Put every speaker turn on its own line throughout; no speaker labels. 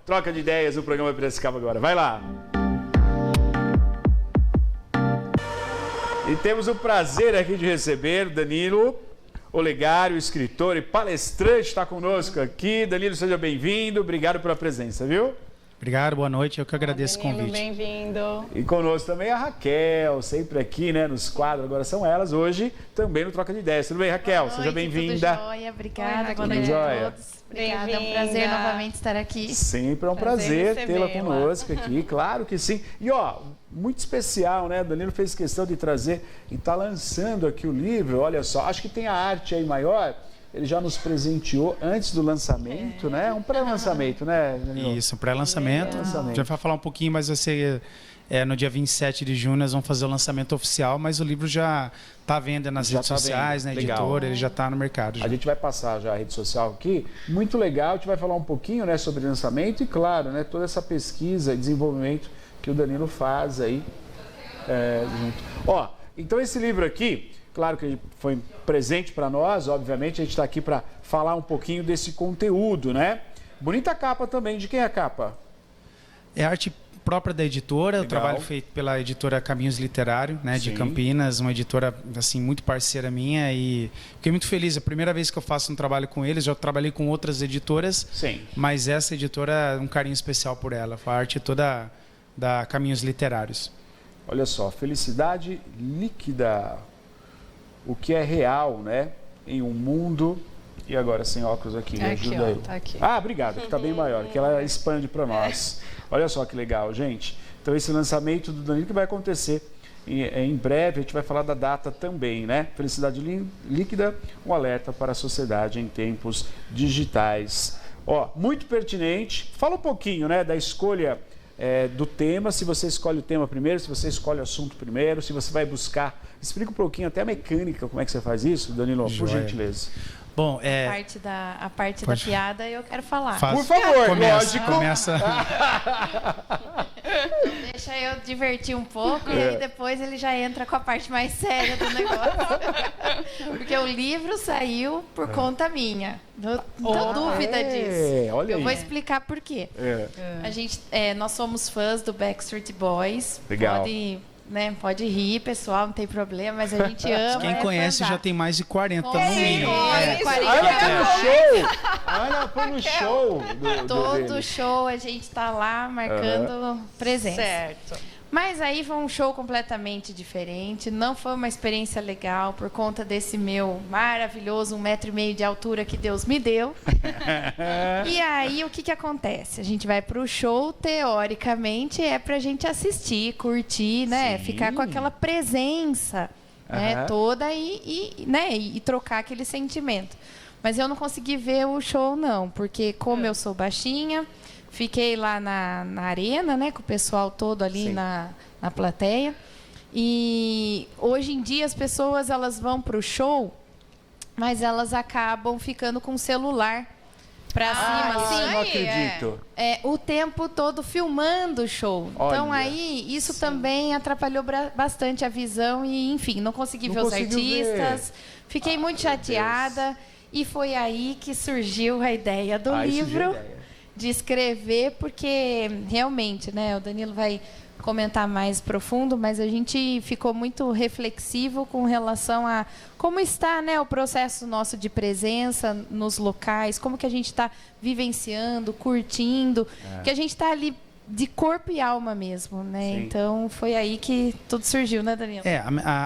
troca de ideias no programa Piracicaba agora. Vai lá. E temos o prazer aqui de receber o Danilo Olegário, escritor e palestrante, está conosco aqui. Danilo, seja bem-vindo. Obrigado pela presença, viu?
Obrigado, boa noite. Eu que agradeço o convite.
Bem-vindo.
E conosco também a Raquel, sempre aqui, né, nos quadros. Agora são elas, hoje também no Troca de Ideias. Tudo bem, Raquel? Seja bem-vinda.
Tudo jóia, obrigada.
Boa noite a
todos. Obrigada, é um prazer novamente estar aqui.
Sempre é um prazer tê-la conosco aqui, claro que sim. E ó, muito especial, né? O Danilo fez questão de trazer e está lançando aqui o livro. Olha só, acho que tem a arte aí maior. Ele já nos presenteou antes do lançamento, né? Um pré-lançamento, né, Danilo?
Isso, pré-lançamento. Já vai falar um pouquinho, mas vai ser no dia 27 de junho nós vamos fazer o lançamento oficial, mas o livro já está à venda nas redes sociais, na editora, ele já está no mercado.
A gente vai passar já a rede social aqui. Muito legal, a gente vai falar um pouquinho, né, sobre lançamento e, claro, né, toda essa pesquisa e desenvolvimento que o Danilo faz aí. Ó, então esse livro aqui, claro que ele foi presente para nós, obviamente, a gente está aqui para falar um pouquinho desse conteúdo, né? Bonita capa também. De quem é a capa?
É arte própria da editora, o trabalho feito pela editora Caminhos Literário, né, de Campinas, uma editora assim muito parceira minha, e fiquei muito feliz. É a primeira vez que eu faço um trabalho com eles. Já trabalhei com outras editoras, mas essa editora, um carinho especial por ela. A arte toda da Caminhos Literários.
Olha só, felicidade líquida, o que é real, né, em um mundo. E agora sem óculos aqui, me ajuda aí.
Tá aqui.
Ah, obrigado, que está bem maior, que ela expande para nós. Olha só que legal, gente. Então esse lançamento do Danilo que vai acontecer em breve, a gente vai falar da data também, né? Felicidade líquida, um alerta para a sociedade em tempos digitais. Ó, muito pertinente. Fala um pouquinho, né, da escolha do tema, se você escolhe o tema primeiro, se você escolhe o assunto primeiro, se você vai buscar. Explica um pouquinho até a mecânica, como é que você faz isso, Danilo, por gentileza.
Bom,
A parte da piada eu quero falar.
Por favor, lógico.
Começa.
Deixa eu divertir um pouco e aí depois ele já entra com a parte mais séria do negócio. Porque o livro saiu por conta minha. Não tenho dúvida disso.
Olha
eu
aí.
vou explicar por quê. A gente, nós somos fãs do Backstreet Boys.
Legal.
Pode rir, pessoal, não tem problema, mas a gente ama.
Quem conhece já tem mais de 40 no mínimo.
Olha, foi no show.
Todo show a gente tá lá marcando presença.
Certo.
Mas aí foi um show completamente diferente, não foi uma experiência legal por conta desse meu maravilhoso 1,5 metro de altura que Deus me deu. E aí o que acontece? A gente vai pro show, teoricamente é pra gente assistir, curtir, né? Ficar com aquela presença toda e trocar aquele sentimento. Mas eu não consegui ver o show não, porque como eu sou baixinha, fiquei lá na arena, né, com o pessoal todo ali na plateia. E hoje em dia as pessoas elas vão para o show, mas elas acabam ficando com o celular para cima, assim.
Não acredito.
O tempo todo filmando o show.
Olha,
então aí isso também atrapalhou bastante a visão e, enfim, não consegui ver os artistas. Fiquei muito chateada e foi aí que surgiu a ideia do livro. De escrever, porque realmente, né, o Danilo vai comentar mais profundo, mas a gente ficou muito reflexivo com relação a como está, né, o processo nosso de presença nos locais, como que a gente está vivenciando, curtindo, que a gente está ali de corpo e alma mesmo, né? Então foi aí que tudo surgiu, né, Danilo?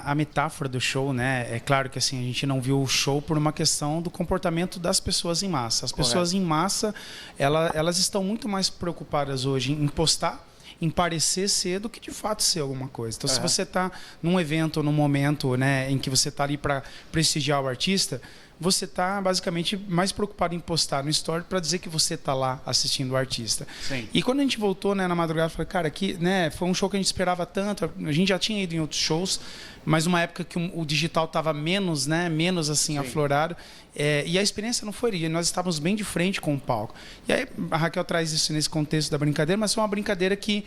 A metáfora do show, né? É claro que assim a gente não viu o show por uma questão do comportamento das pessoas em massa. As pessoas em massa, elas estão muito mais preocupadas hoje em postar, em parecer ser do que de fato ser alguma coisa. Então, se você está num evento, num momento, né, em que você está ali para prestigiar o artista, você está basicamente mais preocupado em postar no story para dizer que você está lá assistindo o artista. E quando a gente voltou, né, na madrugada, eu falei, cara, aqui, né, foi um show que a gente esperava tanto. A gente já tinha ido em outros shows, mas numa época que o digital estava menos, né, menos assim aflorado, e a experiência não foi. Nós estávamos bem de frente com o palco. E aí a Raquel traz isso nesse contexto da brincadeira, mas foi uma brincadeira que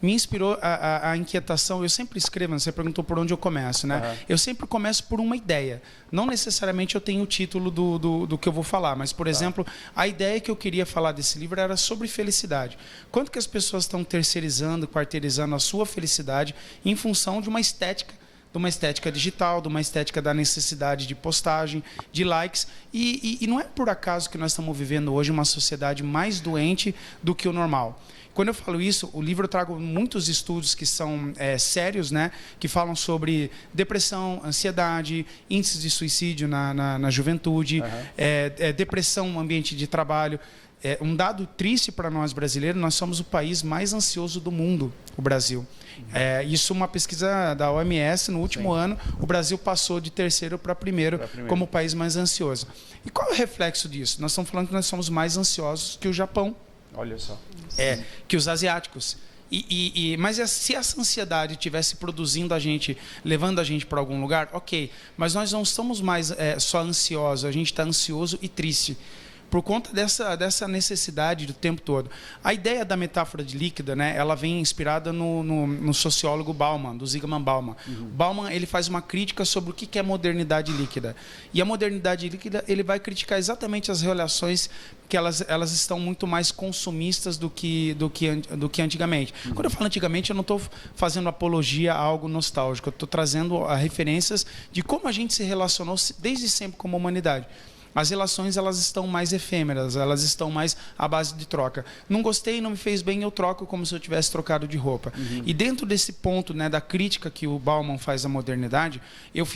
me inspirou a inquietação. Eu sempre escrevo, você perguntou por onde eu começo, né?
Uhum.
Eu sempre começo por uma ideia. Não necessariamente eu tenho o título do que eu vou falar, mas, por exemplo, a ideia que eu queria falar desse livro era sobre felicidade. Quanto que as pessoas estão terceirizando, quarteirizando a sua felicidade em função de uma estética digital, de uma estética da necessidade de postagem, de likes. E não é por acaso que nós estamos vivendo hoje uma sociedade mais doente do que o normal. Quando eu falo isso, o livro eu trago muitos estudos que são sérios, né? Que falam sobre depressão, ansiedade, índices de suicídio na juventude, depressão no ambiente de trabalho. Um dado triste para nós brasileiros, nós somos o país mais ansioso do mundo, o Brasil. Isso é uma pesquisa da OMS, no último ano, o Brasil passou de terceiro para primeiro como o país mais ansioso. E qual é o reflexo disso? Nós estamos falando que nós somos mais ansiosos que o Japão.
Olha só.
Que os asiáticos. Mas se essa ansiedade estivesse produzindo a gente, levando a gente para algum lugar, ok. Mas nós não estamos mais só ansiosos, a gente está ansioso e triste. Por conta dessa necessidade do tempo todo. A ideia da metáfora de líquida, né, ela vem inspirada no sociólogo Bauman, do Zygmunt Bauman. Bauman, ele faz uma crítica sobre o que é modernidade líquida. E a modernidade líquida, ele vai criticar exatamente as relações que elas estão muito mais consumistas do que antigamente. Quando eu falo antigamente, eu não estou fazendo apologia a algo nostálgico. Eu estou trazendo referências de como a gente se relacionou desde sempre como humanidade. As relações, elas estão mais efêmeras, elas estão mais à base de troca. Não gostei, não me fez bem, eu troco como se eu tivesse trocado de roupa. E dentro desse ponto, né, da crítica que o Bauman faz à modernidade, eu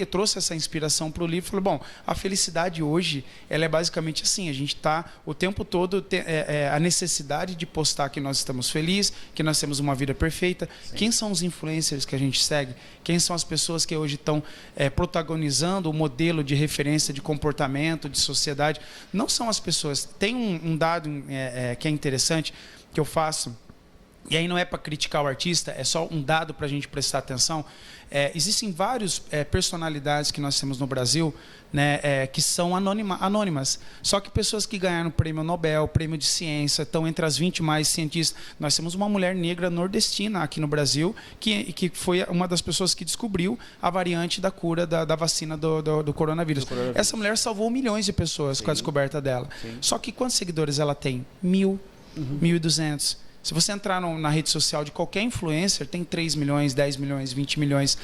trouxe essa inspiração para o livro e falei, bom, a felicidade hoje, ela é basicamente assim, a gente está o tempo todo, a necessidade de postar que nós estamos felizes, que nós temos uma vida perfeita. Sim. Quem são os influencers que a gente segue? Quem são as pessoas que hoje estão protagonizando o modelo de referência de comportamento, de sociedade? Não são as pessoas. Tem um dado que é interessante, que eu faço, e aí não é para criticar o artista, é só um dado para a gente prestar atenção. Existem várias personalidades que nós temos no Brasil, né, que são anônimas. Só que pessoas que ganharam prêmio Nobel, prêmio de ciência, estão entre as 20 mais cientistas. Nós temos uma mulher negra nordestina aqui no Brasil, que foi uma das pessoas que descobriu a variante da cura da vacina do coronavírus. Essa mulher salvou milhões de pessoas. Sim. Com a descoberta dela. Sim. Só que quantos seguidores ela tem? 1.000, 1.200. Se você entrar na rede social de qualquer influencer, tem 3 milhões, 10 milhões, 20 milhões.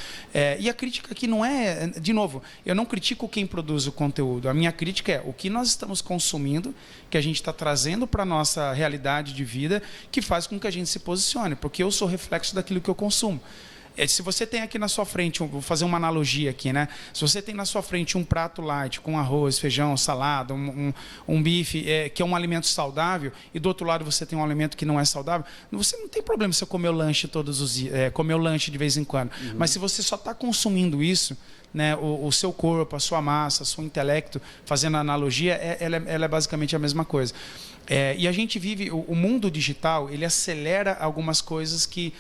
E a crítica aqui não é... De novo, eu não critico quem produz o conteúdo. A minha crítica é o que nós estamos consumindo, que a gente está trazendo para a nossa realidade de vida, que faz com que a gente se posicione. Porque eu sou reflexo daquilo que eu consumo. Se você tem aqui na sua frente, vou fazer uma analogia aqui, né? Se você tem na sua frente um prato light com arroz, feijão, salada, um bife, que é um alimento saudável, e do outro lado você tem um alimento que não é saudável, você não tem problema se você comer o lanche todos os dias, comer o lanche de vez em quando. Mas se você só está consumindo isso, né, o seu corpo, a sua massa, o seu intelecto, fazendo a analogia, ela é basicamente a mesma coisa. E a gente vive, o mundo digital, ele acelera algumas coisas que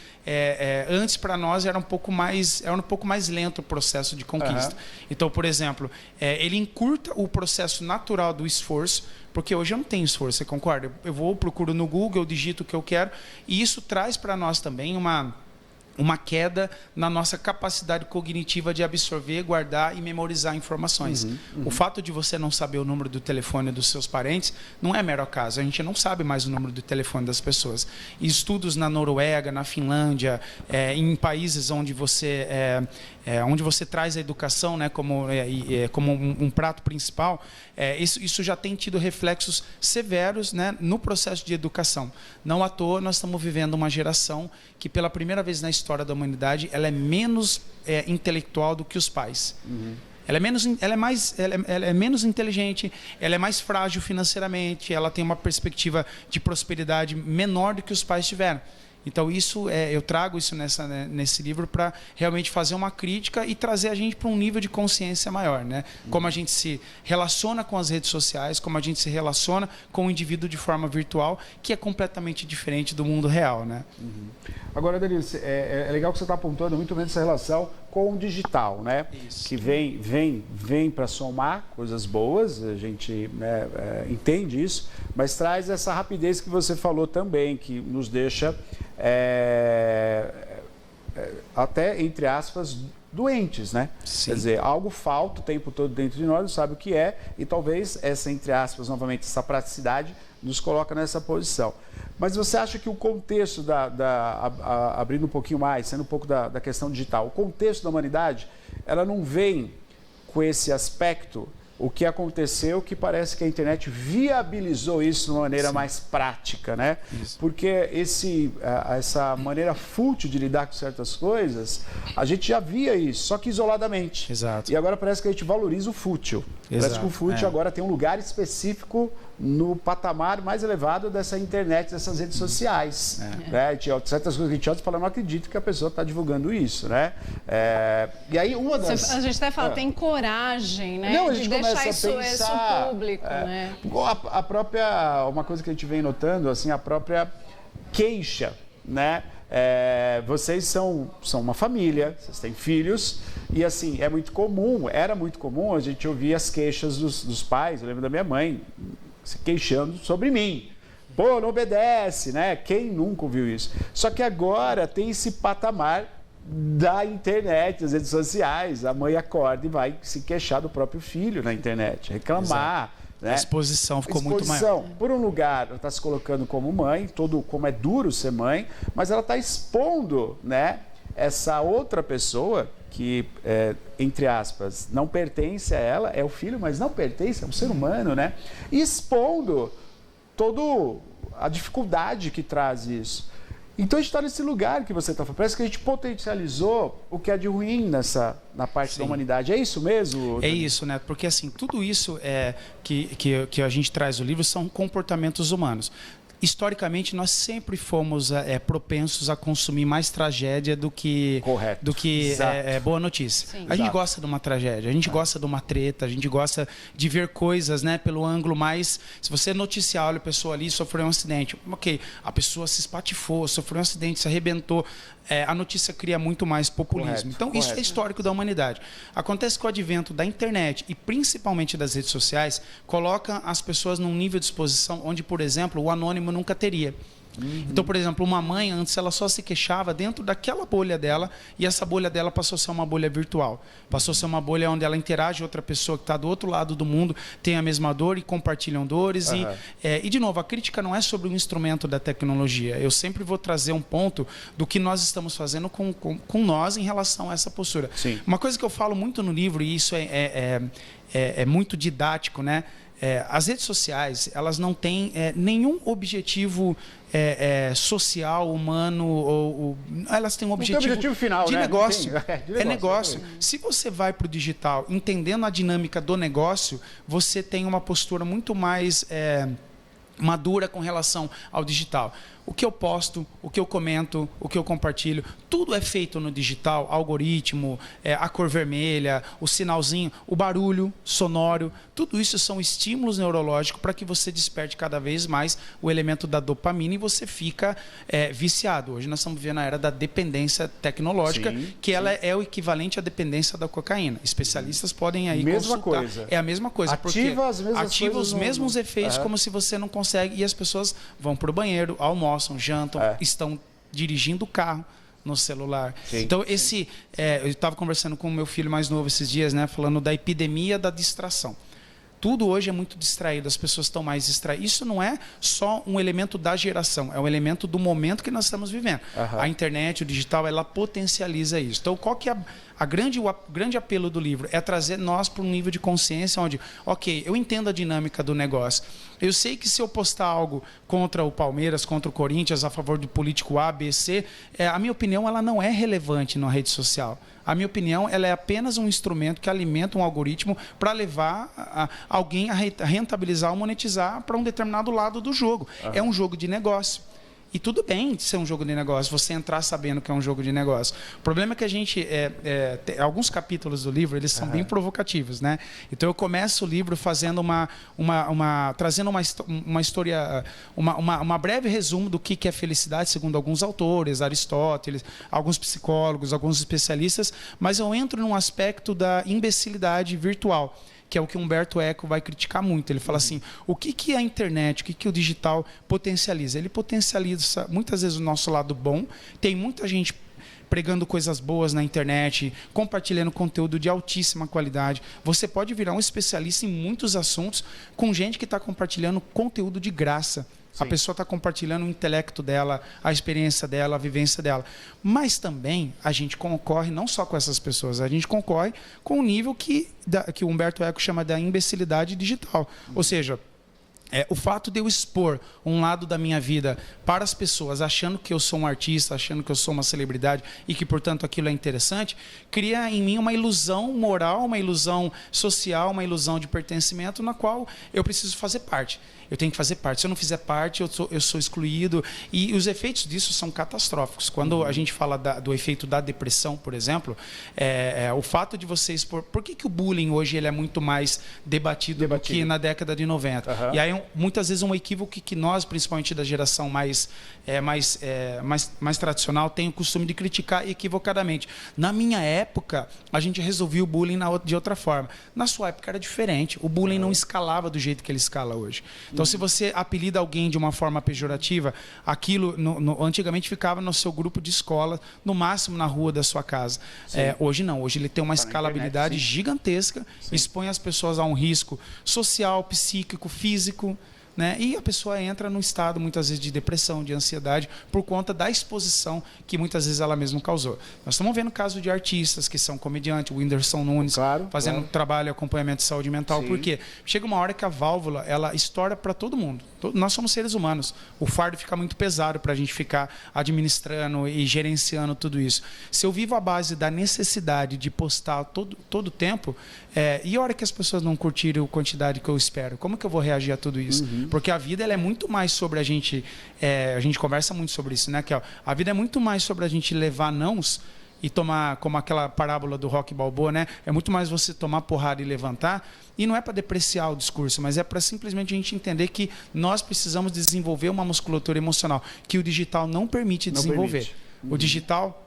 antes para nós era um pouco mais lento o processo de conquista. Então, por exemplo, ele encurta o processo natural do esforço, porque hoje eu não tenho esforço, você concorda? Eu procuro no Google, eu digito o que eu quero, e isso traz para nós também uma queda na nossa capacidade cognitiva de absorver, guardar e memorizar informações. O fato de você não saber o número do telefone dos seus parentes não é mero acaso. A gente não sabe mais o número do telefone das pessoas. E estudos na Noruega, na Finlândia, em países onde você traz a educação, né, como um prato principal, isso já tem tido reflexos severos, né, no processo de educação. Não à toa nós estamos vivendo uma geração que pela primeira vez na história da humanidade ela é menos intelectual do que os pais. Ela é menos inteligente, ela é mais frágil financeiramente, ela tem uma perspectiva de prosperidade menor do que os pais tiveram. Então, eu trago isso nesse livro para realmente fazer uma crítica e trazer a gente para um nível de consciência maior, né? Como a gente se relaciona com as redes sociais, como a gente se relaciona com o indivíduo de forma virtual, que é completamente diferente do mundo real, né?
Agora, Danilo, é legal que você está apontando muito bem essa relação com o digital, né? Isso. Que vem para somar coisas boas, a gente entende isso, mas traz essa rapidez que você falou também, que nos deixa até, entre aspas, doentes, né?
Sim.
Quer dizer, algo falta o tempo todo dentro de nós, não sabe o que é, e talvez essa, entre aspas, novamente, essa praticidade nos coloca nessa posição. Mas você acha que o contexto abrindo um pouquinho mais, sendo um pouco da questão digital, o contexto da humanidade, ela não vem com esse aspecto? O que aconteceu que parece que a internet viabilizou isso de uma maneira mais prática, né?
Isso.
Porque essa maneira fútil de lidar com certas coisas, a gente já via isso, só que isoladamente.
Exato.
E agora parece que a gente valoriza o fútil.
Exato.
Parece que o fútil agora tem um lugar específico no patamar mais elevado dessa internet, dessas redes sociais. Né? Certas coisas que a gente olha e fala, não acredito que a pessoa está divulgando isso, né? E aí uma das...
A gente até fala, tem coragem, né?
Não, a gente
de deixar
começa a pensar,
isso público, né?
A própria, uma coisa que a gente vem notando, assim, a própria queixa, né? Vocês são uma família, vocês têm filhos, e assim, era muito comum a gente ouvir as queixas dos pais. Eu lembro da minha mãe se queixando sobre mim. Pô, não obedece, né? Quem nunca ouviu isso? Só que agora tem esse patamar da internet, das redes sociais. A mãe acorda e vai se queixar do próprio filho na internet, reclamar. Né?
A exposição ficou muito maior.
Por um lugar, ela está se colocando como mãe, como é duro ser mãe, mas ela está expondo, né, essa outra pessoa que, entre aspas, não pertence a ela, é o filho, mas não pertence, é um ser humano, né? E expondo toda a dificuldade que traz isso. Então a gente está nesse lugar que você está falando. Parece que a gente potencializou o que é de ruim na parte da humanidade. É isso mesmo?
É isso, né? Porque assim, tudo isso que a gente traz no livro são comportamentos humanos. Historicamente, nós sempre fomos propensos a consumir mais tragédia do que boa notícia.
Sim.
A gente gosta de uma tragédia, a gente gosta de uma treta, a gente gosta de ver coisas, né, pelo ângulo mais... Se você noticiar, olha, a pessoa ali sofreu um acidente. Ok, a pessoa se espatifou, sofreu um acidente, se arrebentou. A notícia cria muito mais populismo. Então, isso é histórico da humanidade. Acontece que o advento da internet e principalmente das redes sociais coloca as pessoas num nível de exposição onde, por exemplo, o anônimo nunca teria. Então, por exemplo, uma mãe, antes ela só se queixava dentro daquela bolha dela, e essa bolha dela passou a ser uma bolha virtual. Passou a ser uma bolha onde ela interage com outra pessoa que está do outro lado do mundo, tem a mesma dor e compartilham dores. E, de novo, a crítica não é sobre o instrumento da tecnologia. Eu sempre vou trazer um ponto do que nós estamos fazendo com nós em relação a essa postura.
Sim.
Uma coisa que eu falo muito no livro, e isso é muito didático, né? As redes sociais, elas não têm nenhum objetivo social, humano, elas têm um objetivo
final,
de
né?
negócio.
É
negócio. Se você vai para o digital entendendo a dinâmica do negócio, você tem uma postura muito mais madura com relação ao digital. O que eu posto, o que eu comento, o que eu compartilho, tudo é feito no digital, algoritmo, a cor vermelha, o sinalzinho, o barulho sonoro, tudo isso são estímulos neurológicos para que você desperte cada vez mais o elemento da dopamina e você fica viciado. Hoje nós estamos vivendo a era da dependência tecnológica, ela é o equivalente à dependência da cocaína. Especialistas podem aí consultar.
Coisa.
É a mesma coisa. Ativa os mesmos efeitos, como se você não consegue, e as pessoas vão para o banheiro, almoçam, jantam, estão dirigindo o carro no celular. Então, eu estava conversando com o meu filho mais novo esses dias, né, falando da epidemia da distração. Tudo hoje é muito distraído, as pessoas estão mais distraídas. Isso não é só um elemento da geração, é um elemento do momento que nós estamos vivendo. A internet, o digital, ela potencializa isso. Então, qual que é o grande apelo do livro? É trazer nós para um nível de consciência onde, ok, eu entendo a dinâmica do negócio. Eu sei que se eu postar algo contra o Palmeiras, contra o Corinthians, a favor do político A, B, C, a minha opinião ela não é relevante na rede social. A minha opinião, ela é apenas um instrumento que alimenta um algoritmo para levar alguém a rentabilizar ou monetizar para um determinado lado do jogo. É um jogo de negócio. E tudo bem ser um jogo de negócio, você entrar sabendo que é um jogo de negócio. O problema é que a gente... alguns capítulos do livro, eles são bem provocativos, né? Então, eu começo o livro fazendo trazendo uma história... Uma breve resumo do que é felicidade, segundo alguns autores, Aristóteles, alguns psicólogos, alguns especialistas, mas eu entro num aspecto da imbecilidade virtual, que é o que Humberto Eco vai criticar muito. Ele fala assim, o que a internet, o que o digital potencializa? Ele potencializa muitas vezes o nosso lado bom, tem muita gente pregando coisas boas na internet, compartilhando conteúdo de altíssima qualidade. Você pode virar um especialista em muitos assuntos com gente que está compartilhando conteúdo de graça. Sim. A pessoa está compartilhando o intelecto dela, a experiência dela, a vivência dela. Mas também a gente concorre não só com essas pessoas, a gente concorre com o nível que o Humberto Eco chama da imbecilidade digital. Ou seja, o fato de eu expor um lado da minha vida para as pessoas, achando que eu sou um artista, achando que eu sou uma celebridade e que, portanto, aquilo é interessante, cria em mim uma ilusão moral, uma ilusão social, uma ilusão de pertencimento na qual eu preciso fazer parte. Eu tenho que fazer parte. Se eu não fizer parte, eu sou excluído. E os efeitos disso são catastróficos. Quando a gente fala do efeito da depressão, por exemplo, o fato de você expor... Por que o bullying hoje ele é muito mais debatido do que na década de 90? Uhum. E aí, muitas vezes, um equívoco que nós, principalmente da geração mais tradicional, tem o costume de criticar equivocadamente. Na minha época, a gente resolvia o bullying de outra forma. Na sua época era diferente. O bullying não escalava do jeito que ele escala hoje. Então, se você apelida alguém de uma forma pejorativa, aquilo antigamente ficava no seu grupo de escola, no máximo na rua da sua casa. Hoje não, hoje ele tem uma escalabilidade gigantesca, expõe as pessoas a um risco social, psíquico, físico, né? E a pessoa entra num estado, muitas vezes, de depressão, de ansiedade, por conta da exposição que muitas vezes ela mesma causou. Nós estamos vendo casos de artistas que são comediantes, o Whindersson Nunes, fazendo trabalho, acompanhamento de saúde mental. Sim. Por quê? Chega uma hora que a válvula, ela estoura para todo mundo. Nós somos seres humanos. O fardo fica muito pesado para a gente ficar administrando e gerenciando tudo isso. Se eu vivo à base da necessidade de postar todo o tempo, e a hora que as pessoas não curtirem a quantidade que eu espero, como que eu vou reagir a tudo isso? Porque a vida ela é muito mais sobre a gente conversa muito sobre isso, né, Kel? A vida é muito mais sobre a gente levar nãos e tomar, como aquela parábola do Rocky Balboa, né? É muito mais você tomar porrada e levantar, e não é para depreciar o discurso, mas é para simplesmente a gente entender que nós precisamos desenvolver uma musculatura emocional, que o digital não permite desenvolver. O digital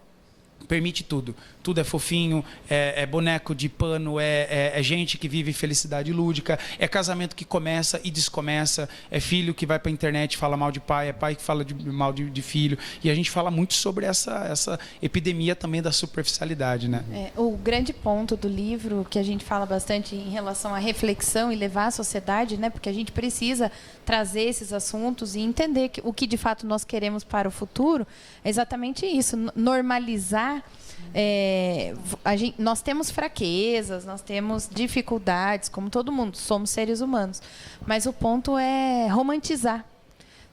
permite tudo. Tudo é fofinho, é boneco de pano, é gente que vive felicidade lúdica, é casamento que começa e descomeça, é filho que vai para a internet e fala mal de pai, é pai que fala mal de filho. E a gente fala muito sobre essa epidemia também da superficialidade, né?
O grande ponto do livro, que a gente fala bastante em relação à reflexão e levar à sociedade, né? Porque a gente precisa trazer esses assuntos e entender o que de fato nós queremos para o futuro, é exatamente isso, normalizar. Nós temos fraquezas, nós temos dificuldades, como todo mundo, somos seres humanos. Mas o ponto é romantizar,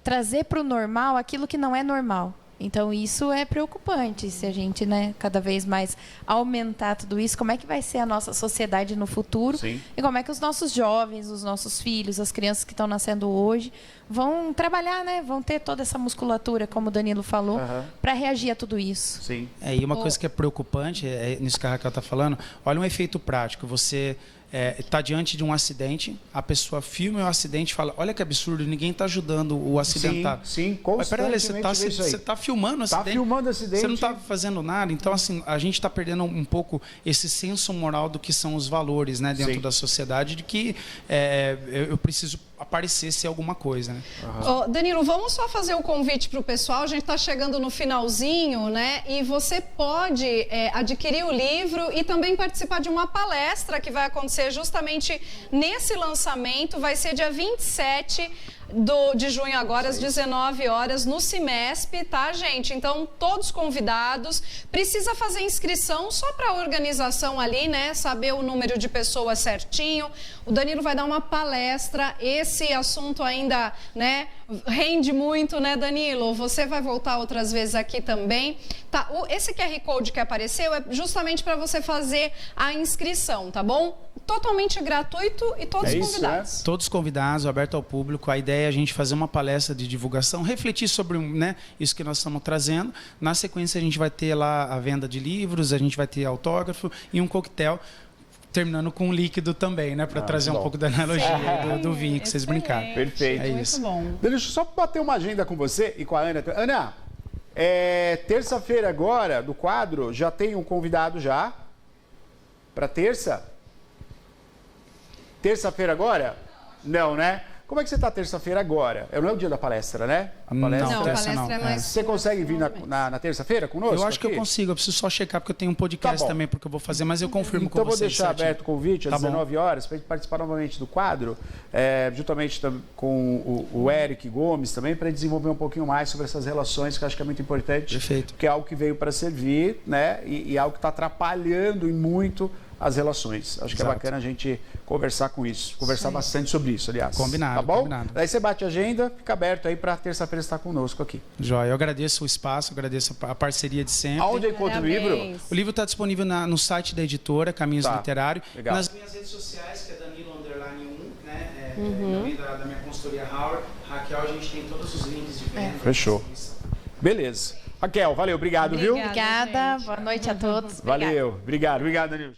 trazer para o normal aquilo que não é normal. Então, isso é preocupante. Se a gente, né, cada vez mais aumentar tudo isso, como é que vai ser a nossa sociedade no futuro? Sim. E como é que os nossos jovens, os nossos filhos, as crianças que estão nascendo hoje vão trabalhar, né? Vão ter toda essa musculatura, como o Danilo falou, para reagir a tudo isso.
Sim. E uma coisa que é preocupante, nisso que a Raquel está falando, olha um efeito prático. Você está diante de um acidente, a pessoa filma o acidente e fala, olha que absurdo, ninguém está ajudando o acidentado.
Sim, constantemente.
Mas peraí, você está filmando o acidente.
Está filmando o acidente.
Você não está fazendo nada. Então, assim, a gente está perdendo um pouco esse senso moral do que são os valores, né, dentro da sociedade, de que eu preciso aparecer ser alguma coisa, né?
Danilo, vamos só fazer o convite para o pessoal, a gente está chegando no finalzinho, né? E você pode adquirir o livro e também participar de uma palestra que vai acontecer justamente nesse lançamento, vai ser dia 27 de junho agora, às 19 horas, no Cimesp, tá, gente? Então, todos convidados. Precisa fazer inscrição só para a organização ali, né? Saber o número de pessoas certinho. O Danilo vai dar uma palestra. Esse assunto ainda, né, rende muito, né, Danilo? Você vai voltar outras vezes aqui também. Tá, esse QR Code que apareceu é justamente para você fazer a inscrição, tá bom? Totalmente gratuito e todos convidados.
Né? Todos convidados, aberto ao público. A ideia é a gente fazer uma palestra de divulgação, refletir sobre, né, isso que nós estamos trazendo. Na sequência, a gente vai ter lá a venda de livros, a gente vai ter autógrafo e um coquetel, terminando com um líquido também, né? Para trazer um pouco da analogia do vinho que vocês brincaram.
Perfeito.
É isso. Muito bom.
Deixa eu só bater uma agenda com você e com a Ana. Ana, terça-feira agora, do quadro, já tem um convidado já? Para terça? Terça-feira agora? Não, né? Como é que você está terça-feira agora? Não é o dia da palestra, né? A palestra,
Não, a palestra é mais...
Você consegue vir na terça-feira conosco?
Eu acho que eu consigo, eu preciso só checar, porque eu tenho um podcast também, porque eu vou fazer, mas eu confirmo com vocês.
Então vou deixar
certinho.
aberto o convite às 19 horas para a gente participar novamente do quadro, juntamente com o Eric Gomes também, para desenvolver um pouquinho mais sobre essas relações, que eu acho que é muito importante.
Perfeito.
Que é algo que veio para servir, né? E algo que está atrapalhando e muito as relações. Acho que é bacana a gente conversar com isso, conversar bastante sobre isso, aliás.
Combinado,
tá bom?
combinado.
Aí você bate a agenda, fica aberto aí para terça-feira estar conosco aqui.
Joia, eu agradeço o espaço, agradeço a parceria de sempre.
Aonde eu encontro o livro?
O livro está disponível no site da editora, Caminhos Literário.
Legal.
Nas minhas redes sociais, que é Danilo_1, né? Também da minha consultoria Howard. Raquel, a gente tem todos os links de venda.
Fechou. Beleza. Raquel, valeu, obrigado, viu?
Obrigada, boa noite a todos.
Valeu, obrigado, Danilo.